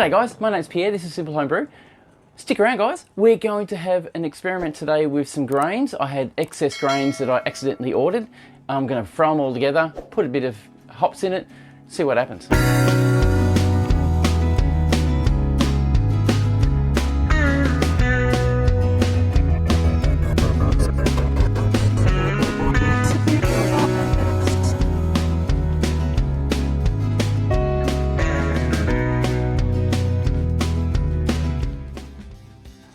G'day guys, my name's Pierre, this is Simple Home Brew. Stick around guys, we're going to have an experiment today with some grains. I had excess grains that I accidentally ordered. I'm going to throw them all together, put a bit of hops in it, see what happens.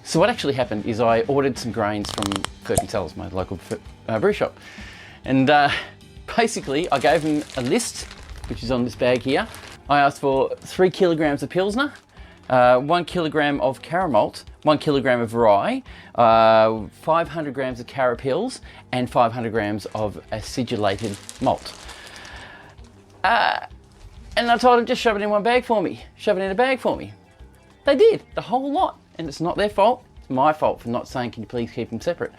So what actually happened is I ordered some grains from Verhulsdonk, my local brew shop. And basically I gave them a list, which is on this bag here. I asked for 3 kilograms of Pilsner, 1 kilogram of Caramalt, 1 kilogram of rye, 500 grams of Carapils, and 500 grams of acidulated malt. And I told them, just shove it in one bag for me. Shove it in a bag for me. They did, the whole lot. And it's not their fault, it's my fault for not saying, can you please keep them separate?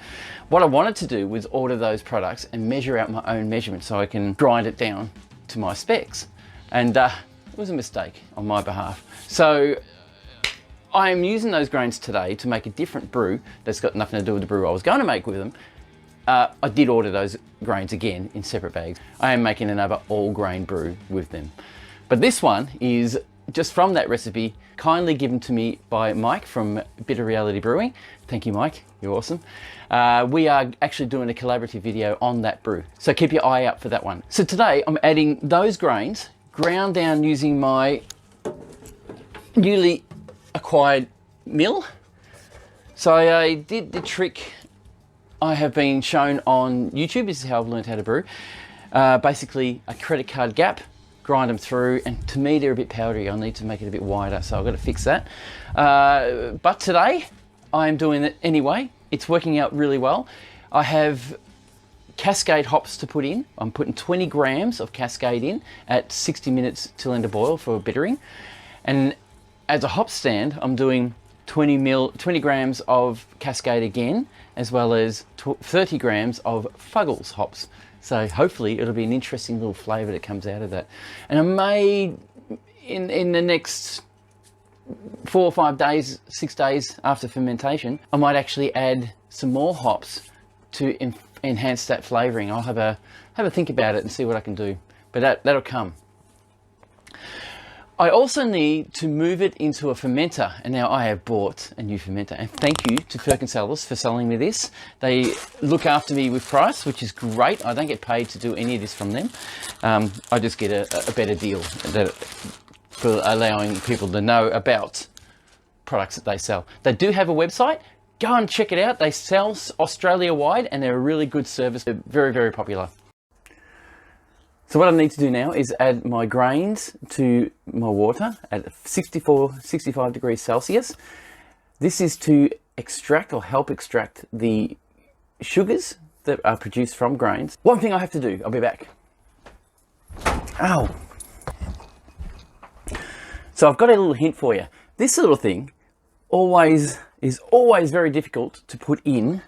What I wanted to do was order those products and measure out my own measurements so I can grind it down to my specs. And it was a mistake on my behalf. So I am using those grains today to make a different brew that's got nothing to do with the brew I was going to make with them. I did order those grains again in separate bags. I am making another all grain brew with them. But this one is just from that recipe, kindly given to me by Mike from Bitter Reality Brewing. Thank you, Mike, you're awesome. We are actually doing a collaborative video on that brew, so keep your eye out for that one. So today I'm adding those grains, ground down using my newly acquired mill. So I did the trick I have been shown on YouTube. This is how I've learned how to brew. Basically a credit card gap, grind them through, and to me they're a bit powdery. I'll need to make it a bit wider, so I've got to fix that. But today I'm doing it anyway. It's working out really well. I have Cascade hops to put in. I'm putting 20 grams of Cascade in at 60 minutes till end of boil for bittering. And as a hop stand, I'm doing 20 grams of Cascade again, as well as 30 grams of Fuggles hops. So hopefully it'll be an interesting little flavour that comes out of that. And I may, in the next 4 or 5 days, 6 days after fermentation, I might actually add some more hops to enhance that flavouring. I'll have a think about it and see what I can do. But that'll come. I also need to move it into a fermenter, and now I have bought a new fermenter, and thank you to Verhulsdonk for selling me this. They look after me with price, which is great. I don't get paid to do any of this from them. I just get a better deal for allowing people to know about products that they sell. They do have a website. Go and check it out. They sell Australia-wide, and they're a really good service. They're very, very popular. So what I need to do now is add my grains to my water at 65 degrees Celsius. This is to extract or help extract the sugars that are produced from grains. One thing I have to do, I'll be back. Ow. So I've got a little hint for you. This little thing is always very difficult to put in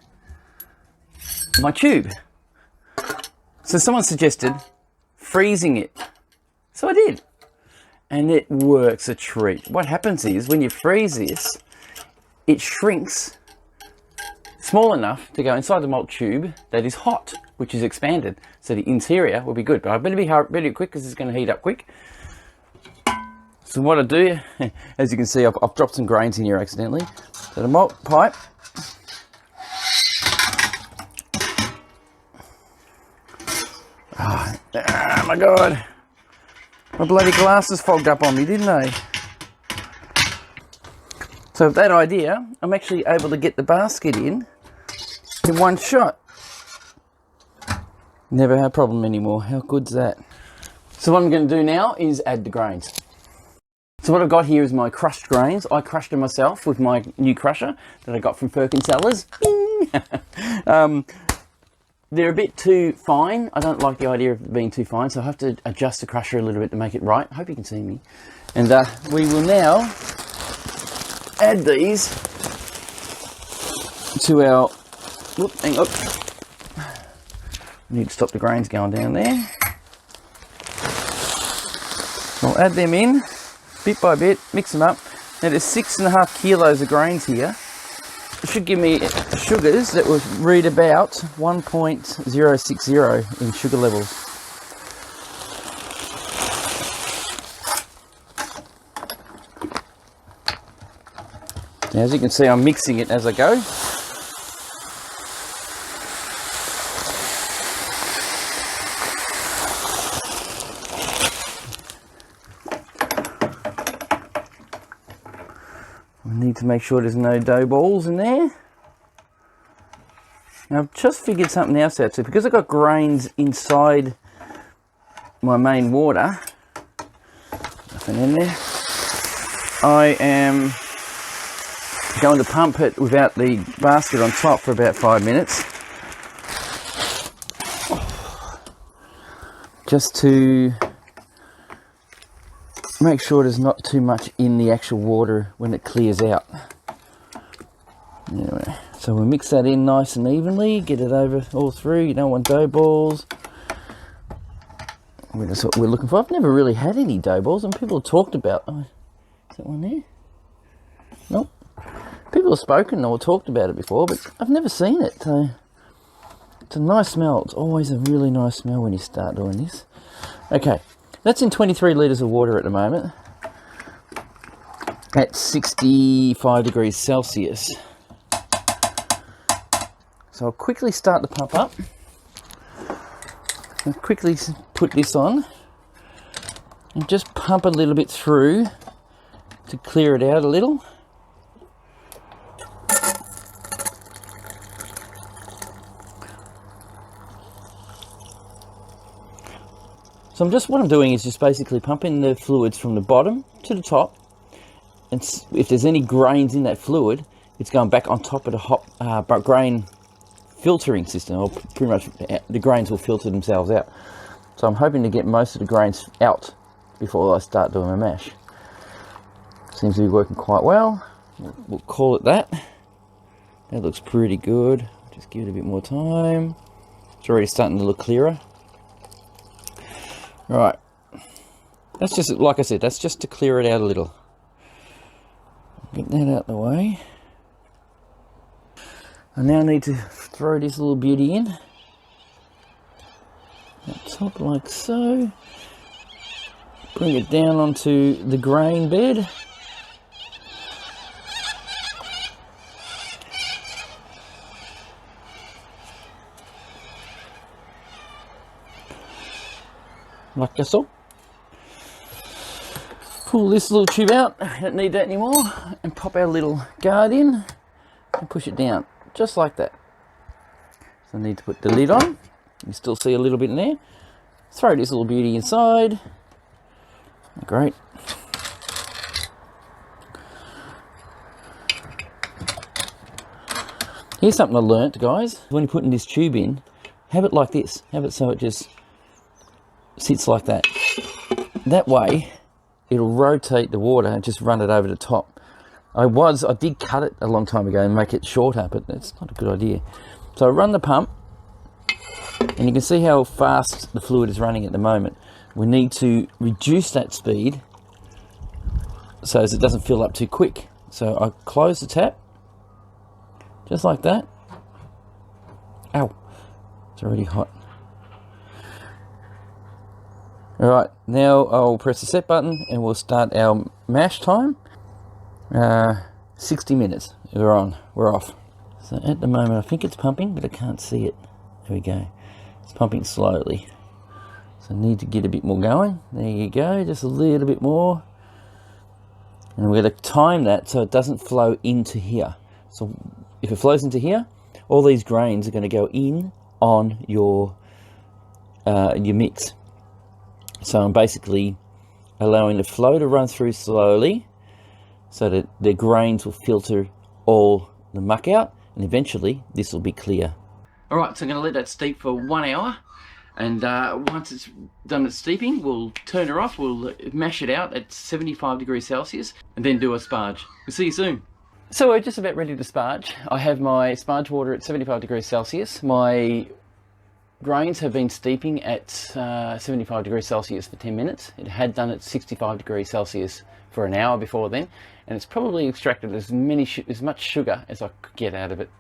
my tube. So someone suggested freezing it. So I did. And it works a treat. What happens is when you freeze this, it shrinks small enough to go inside the malt tube that is hot, which is expanded. So the interior will be good. But I better be really quick because it's going to heat up quick. So what I do, as you can see, I've dropped some grains in here accidentally. So the malt pipe. Oh my God, my bloody glasses fogged up on me, didn't they? So with that idea, I'm actually able to get the basket in one shot. Never had a problem anymore. How good's that? So what I'm going to do now is add the grains. So what I've got here is my crushed grains. I crushed them myself with my new crusher that I got from Verhulsdonk. They're a bit too fine. I don't like the idea of being too fine, so I have to adjust the crusher a little bit to make it right. I hope you can see me. And we will now add these to our, hang on. Need to stop the grains going down there. I'll add them in bit by bit, mix them up. Now there's 6.5 kilos of grains here. It should give me sugars that would read about 1.060 in sugar levels. Now, as you can see, I'm mixing it as I go. We need to make sure there's no dough balls in there. Now, I've just figured something else out too. Because I've got grains inside my main water, nothing in there, I am going to pump it without the basket on top for about 5 minutes, just to make sure there's not too much in the actual water when it clears out. Anyway, so we'll mix that in nice and evenly, get it over all through. You don't want dough balls. That's what we're looking for. I've never really had any dough balls, and people have talked about, oh, is that one there? Nope. People have spoken or talked about it before, but I've never seen it. So it's a nice smell. It's always a really nice smell when you start doing this. Okay, that's in 23 litres of water at the moment at 65 degrees Celsius. So I'll quickly start the pump up. I'll quickly put this on and just pump a little bit through to clear it out a little. So what I'm doing is just basically pumping the fluids from the bottom to the top, and if there's any grains in that fluid, it's going back on top of the grain filtering system, or pretty much the grains will filter themselves out. So I'm hoping to get most of the grains out before I start doing my mash. Seems to be working quite well. We'll call it that. That looks pretty good. Just give it a bit more time. It's already starting to look clearer. Right, that's just, like I said, that's just to clear it out a little. Get that out of the way. I now need to throw this little beauty in. At top like so. Bring it down onto the grain bed. Like so. Pull this little tube out, I don't need that anymore, and pop our little guard in and push it down, just like that. So I need to put the lid on. You still see a little bit in there. Throw this little beauty inside. Great. Here's something I learnt, guys. When you're putting this tube in, have it like this. Have it so it just sits like that. That way it'll rotate the water and just run it over the top. I did cut it a long time ago and make it shorter, but that's not a good idea. So I run the pump, and you can see how fast the fluid is running at the moment. We need to reduce that speed so as it doesn't fill up too quick. So I close the tap just like that. Ow, it's already hot. Alright, now I'll press the set button and we'll start our mash time. 60 minutes, we're off. So at the moment I think it's pumping, but I can't see it. There we go, it's pumping slowly. So I need to get a bit more going. There you go, just a little bit more. And we're going to time that so it doesn't flow into here. So if it flows into here, all these grains are going to go in on your mix. So I'm basically allowing the flow to run through slowly so that the grains will filter all the muck out, and eventually this will be clear. Alright, so I'm going to let that steep for 1 hour, and once it's done its steeping, we'll turn her off, we'll mash it out at 75 degrees Celsius, and then do a sparge. We'll see you soon. So we're just about ready to sparge. I have my sparge water at 75 degrees Celsius. My grains have been steeping at 75 degrees Celsius for 10 minutes. It had done it 65 degrees Celsius for an hour before then, and it's probably extracted as much sugar as I could get out of it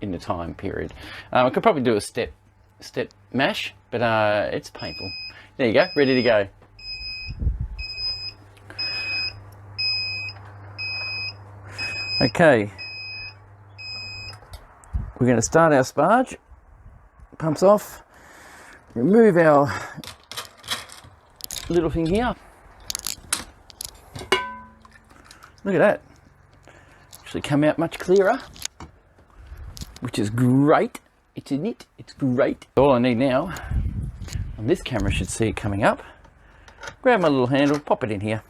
in the time period. I could probably do a step mash, but it's painful. There you go, ready to go. Okay, we're going to start our sparge. Pumps off. Remove our little thing here. Look at that. Actually come out much clearer, which is great. Isn't it? It's great. All I need now, on this camera should see it coming up. Grab my little handle, pop it in here.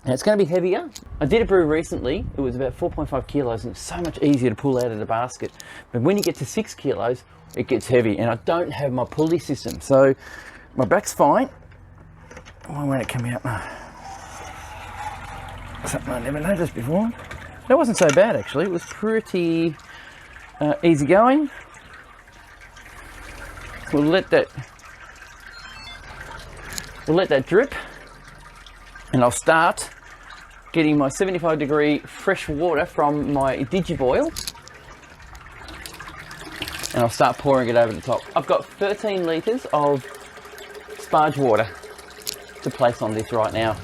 Now it's going to be heavier. I did a brew recently. It was about 4.5 kilos and it's so much easier to pull out of the basket. But when you get to 6 kilos, it gets heavy, and I don't have my pulley system. So my back's fine. Why won't it come out? Something I never noticed before. That wasn't so bad actually. It was pretty easy going. We'll let that drip, and I'll start getting my 75 degree fresh water from my DigiBoil, and I'll start pouring it over the top. I've got 13 litres of sparge water to place on this right now.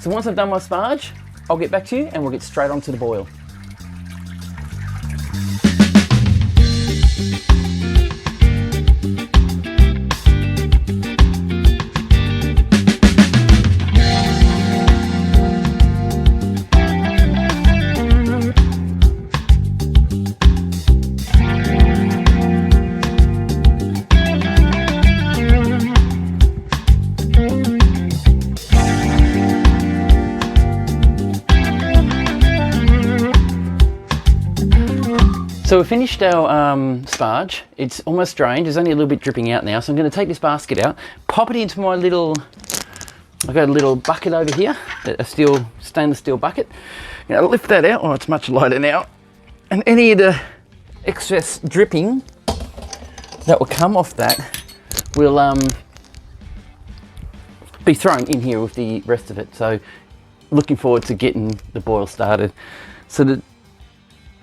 So once I've done my sparge, I'll get back to you and we'll get straight onto the boil. So we've finished our sparge. It's almost drained. There's only a little bit dripping out now. So I'm going to take this basket out, pop it into my little, I've got a little bucket over here, a stainless steel bucket. Now lift that out. Oh, it's much lighter now. And any of the excess dripping that will come off that will be thrown in here with the rest of it. So looking forward to getting the boil started. So the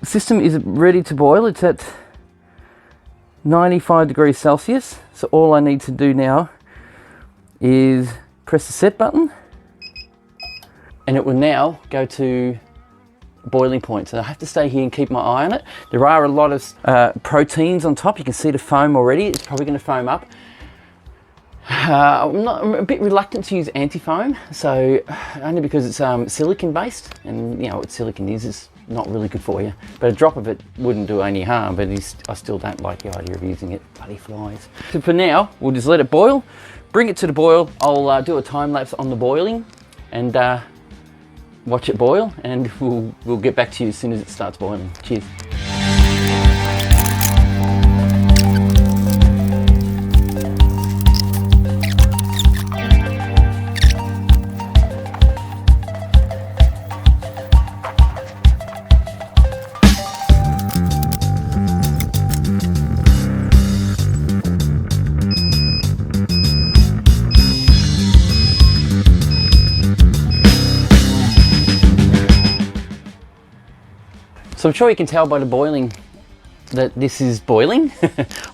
system is ready to boil. It's at 95 degrees Celsius. So all I need to do now is press the set button, and it will now go to boiling point. So I have to stay here and keep my eye on it. There are a lot of proteins on top. You can see the foam already. It's probably going to foam up. I'm a bit reluctant to use anti-foam, so only because it's silicon based, and you know what silicon is not really good for you. But a drop of it wouldn't do any harm, but I still don't like the idea of using it. Bloody flies. So for now, we'll just let it boil, bring it to the boil. I'll do a time lapse on the boiling and watch it boil, and we'll get back to you as soon as it starts boiling. Cheers. So I'm sure you can tell by the boiling that this is boiling.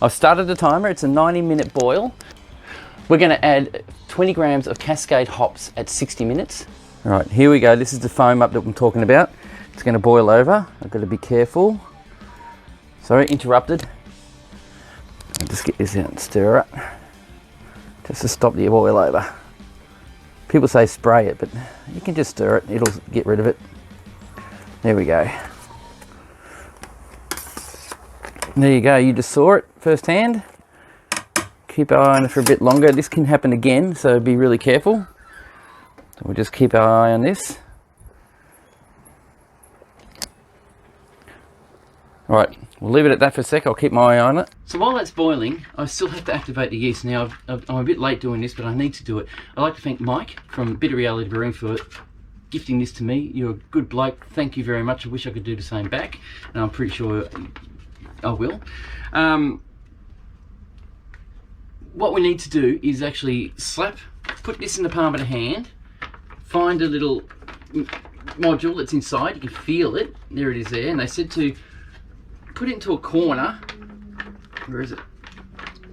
I've started the timer. It's a 90-minute boil. We're going to add 20 grams of Cascade hops at 60 minutes. All right, here we go. This is the foam up that I'm talking about. It's going to boil over. I've got to be careful. Sorry, interrupted. I'll just get this out and stir it, just to stop the boil over. People say spray it, but you can just stir it. It'll get rid of it. There we go. There you go, you just saw it firsthand. Keep our eye on it for a bit longer. This can happen again, so be really careful. So we'll just keep our eye on this. All right, we'll leave it at that for a sec. I'll keep my eye on it. So while that's boiling, I still have to activate the yeast. Now, I'm a bit late doing this, but I need to do it. I'd like to thank Mike from Bitter Reality Brewing for gifting this to me. You're a good bloke. Thank you very much. I wish I could do the same back, and I'm pretty sure I will. what we need to do is actually put this in the palm of the hand, find a little module that's inside, you can feel it, there it is there, and they said to put it into a corner. Where is it?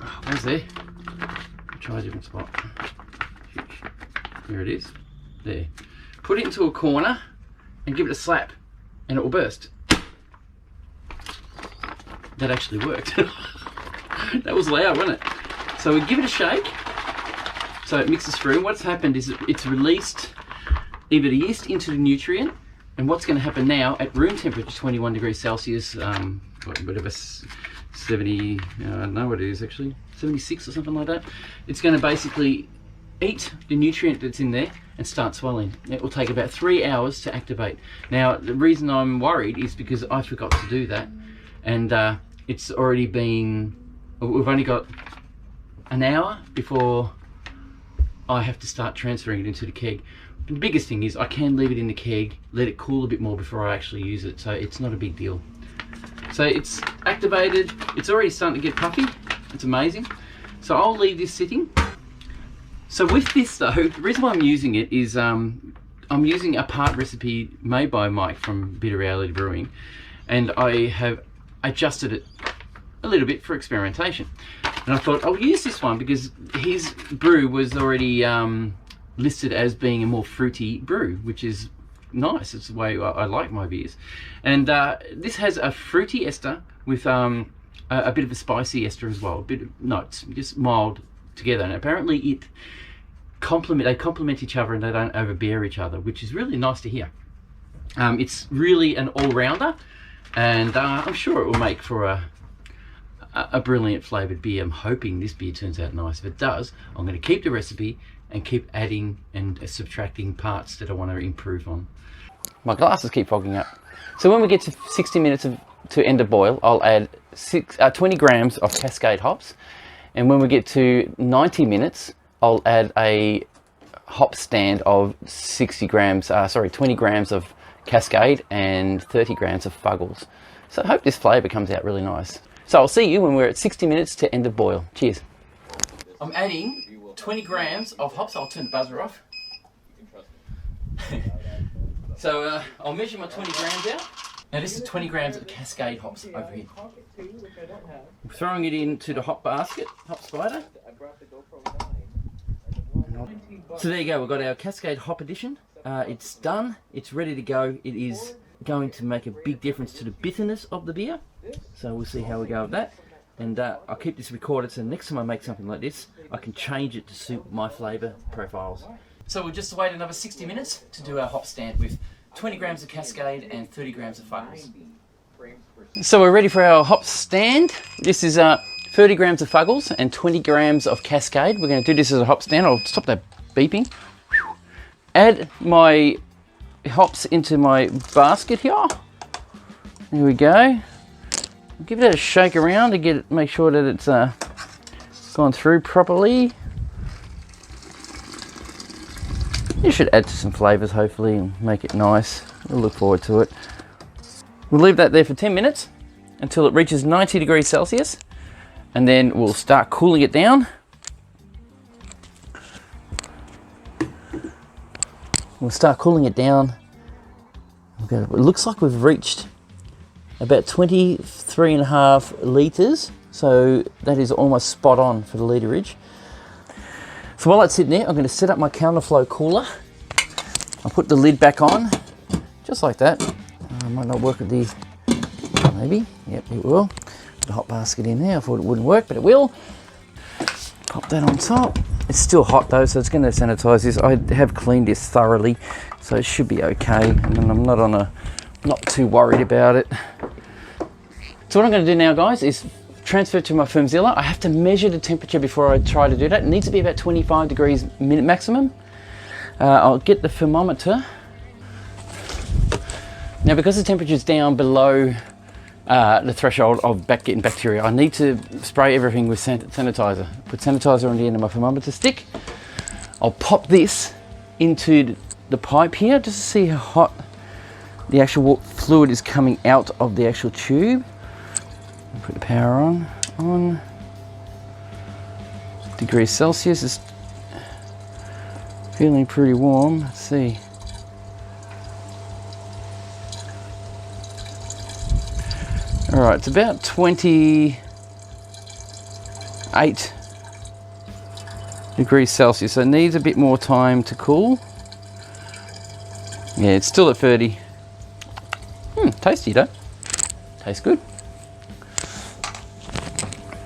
Oh, where's there? I'll try a different spot. There it is, there. Put it into a corner and give it a slap and it will burst. That actually worked. That was loud, wasn't it? So we give it a shake, so it mixes through. What's happened is it's released either the yeast into the nutrient, and what's going to happen now at room temperature, 21 degrees Celsius, whatever, 70, I don't know what it is actually, 76 or something like that. It's going to basically eat the nutrient that's in there and start swelling. It will take about 3 hours to activate. Now, the reason I'm worried is because I forgot to do that, and it's already been, we've only got an hour before I have to start transferring it into the keg. But the biggest thing is I can leave it in the keg, let it cool a bit more before I actually use it, so it's not a big deal. So it's activated, it's already starting to get puffy, it's amazing. So I'll leave this sitting. So with this though, the reason why I'm using it is I'm using a part recipe made by Mike from Bitter Reality Brewing, and I have adjusted it a little bit for experimentation. And I thought I'll use this one because his brew was already listed as being a more fruity brew, which is nice. It's the way I like my beers. And this has a fruity ester with a bit of a spicy ester as well, a bit of notes, just mild together. And apparently they complement each other and they don't overbear each other, which is really nice to hear. It's really an all-rounder, and I'm sure it will make for a brilliant flavoured beer. I'm hoping this beer turns out nice. If it does, I'm going to keep the recipe and keep adding and subtracting parts that I want to improve on. My glasses keep fogging up. So when we get to 60 minutes to end of boil, I'll add 20 grams of Cascade hops. And when we get to 90 minutes, I'll add a hop stand of 20 grams of Cascade and 30 grams of Fuggles. So I hope this flavour comes out really nice. So I'll see you when we're at 60 minutes to end of boil. Cheers. I'm adding 20 grams of hops. I'll turn the buzzer off. So I'll measure my 20 grams out. Now this is 20 grams of Cascade hops over here. I'm throwing it into the hop basket, hop spider. So there you go, we've got our Cascade hop edition. It's done, it's ready to go. It is going to make a big difference to the bitterness of the beer. So we'll see how we go with that. And I'll keep this recorded so next time I make something like this, I can change it to suit my flavour profiles. So we'll just wait another 60 minutes to do our hop stand with 20 grams of Cascade and 30 grams of Fuggles. So we're ready for our hop stand. This is 30 grams of Fuggles and 20 grams of Cascade. We're going to do this as a hop stand. I'll stop that beeping. Add my hops into my basket here. There we go. Give it a shake around to make sure that it's gone through properly. You should add to some flavours hopefully and make it nice. We'll look forward to it. We'll leave that there for 10 minutes until it reaches 90 degrees Celsius, and then we'll start cooling it down. We'll start cooling it down. It looks like we've reached about 23.5 litres, so that is almost spot on for the literage. So while that's sitting there, I'm going to set up my counterflow cooler. I'll put the lid back on, just like that. Might not work with the, maybe, yep, it will. Put the hot basket in there. I thought it wouldn't work, but it will. Pop that on top. It's still hot though, so it's going to sanitize this. I have cleaned this thoroughly, so it should be okay. And I'm not too worried about it. So what I'm going to do now, guys, is transfer it to my Firmzilla. I have to measure the temperature before I try to do that. It needs to be about 25 degrees minute maximum. I'll get the thermometer. Now, because the temperature is down below the threshold of getting bacteria, I need to spray everything with sanitizer. Put sanitizer on the end of my thermometer stick. I'll pop this into the pipe here just to see how hot the actual fluid is coming out of the actual tube. Put the power on. degrees Celsius. It's feeling pretty warm. Let's see. All right, it's about 28 degrees Celsius, so it needs a bit more time to cool. Yeah, it's still at 30. Tasty though. Tastes good.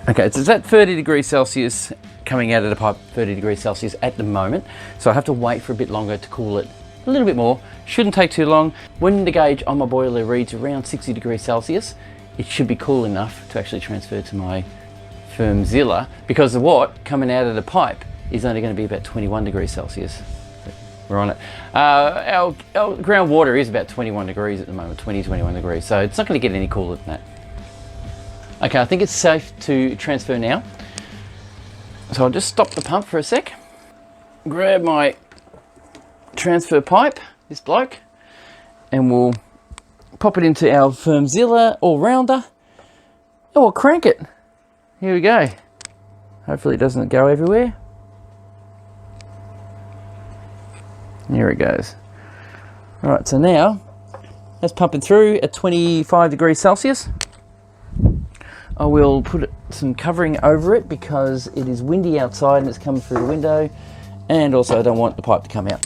Okay, so it's at 30 degrees Celsius coming out of the pipe, 30 degrees Celsius at the moment. So I have to wait for a bit longer to cool it a little bit more. Shouldn't take too long. When the gauge on my boiler reads around 60 degrees Celsius, it should be cool enough to actually transfer to my Firmzilla, because the watt coming out of the pipe is only going to be about 21 degrees Celsius. We're on it. Our groundwater is about 21 degrees at the moment, 21 degrees, so it's not going to get any cooler than that. Okay, I think it's safe to transfer now. So I'll just stop the pump for a sec, grab my transfer pipe, this bloke, and we'll pop it into our Firmzilla all-rounder, and we'll crank it. Here we go. Hopefully it doesn't go everywhere. Here it goes. All right, so now that's pumping through at 25 degrees Celsius. I will put some covering over it because it is windy outside and it's coming through the window, and also I don't want the pipe to come out.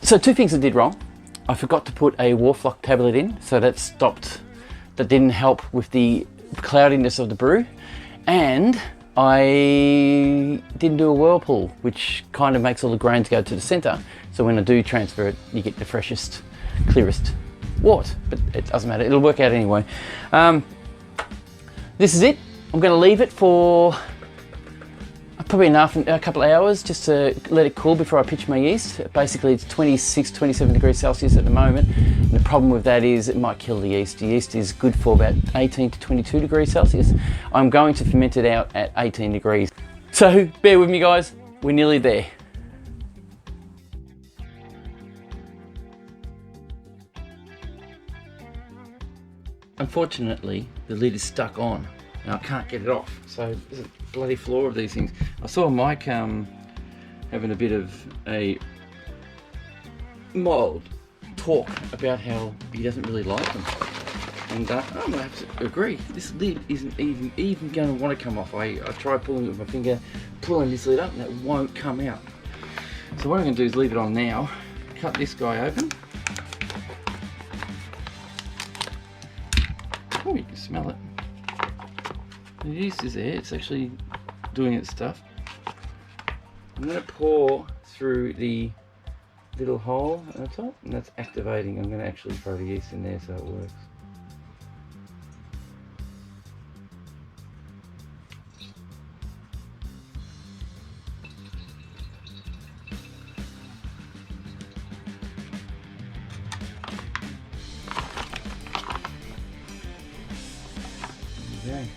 So two things I did wrong. I forgot to put a Warflock tablet in, so that didn't help with the cloudiness of the brew. And I didn't do a whirlpool, which kind of makes all the grains go to the center. So when I do transfer it, you get the freshest, clearest wort, but it doesn't matter, it'll work out anyway. This is it. I'm gonna leave it for probably a couple of hours just to let it cool before I pitch my yeast. Basically it's 26, 27 degrees Celsius at the moment. And the problem with that is it might kill the yeast. The yeast is good for about 18 to 22 degrees Celsius. I'm going to ferment it out at 18 degrees. So bear with me guys, we're nearly there. Unfortunately, the lid is stuck on and I can't get it off. So there's a bloody flaw of these things. I saw Mike having a bit of a mild talk about how he doesn't really like them. And I'm gonna have to agree. This lid isn't even going to want to come off. I tried pulling it with my finger, pulling this lid up, and it won't come out. So what I'm going to do is leave it on now, cut this guy open. Oh, you can smell it. The yeast is there, it's actually doing its stuff. I'm going to pour through the little hole at the top, and that's activating. I'm going to actually throw the yeast in there so it works. There you go.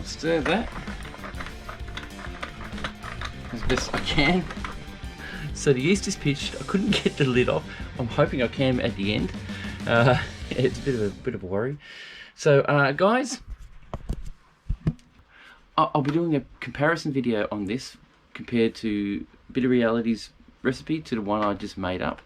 Stir that as best I can. So the yeast is pitched. I couldn't get the lid off. I'm hoping I can at the end. It's a bit of a worry. So guys, I'll be doing a comparison video on this compared to Bitter Reality's recipe to the one I just made up,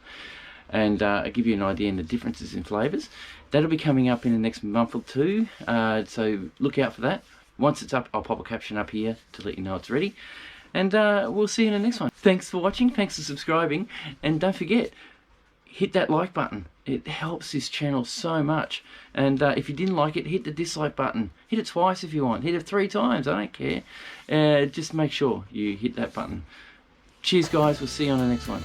and I'll give you an idea in the differences in flavours. That'll be coming up in the next month or two, so look out for that. Once it's up, I'll pop a caption up here to let you know it's ready. And we'll see you in the next one. Thanks for watching, thanks for subscribing, and don't forget, hit that like button. It helps this channel so much. And if you didn't like it, hit the dislike button. Hit it twice if you want. Hit it 3 times, I don't care. Just make sure you hit that button. Cheers guys, we'll see you on the next one.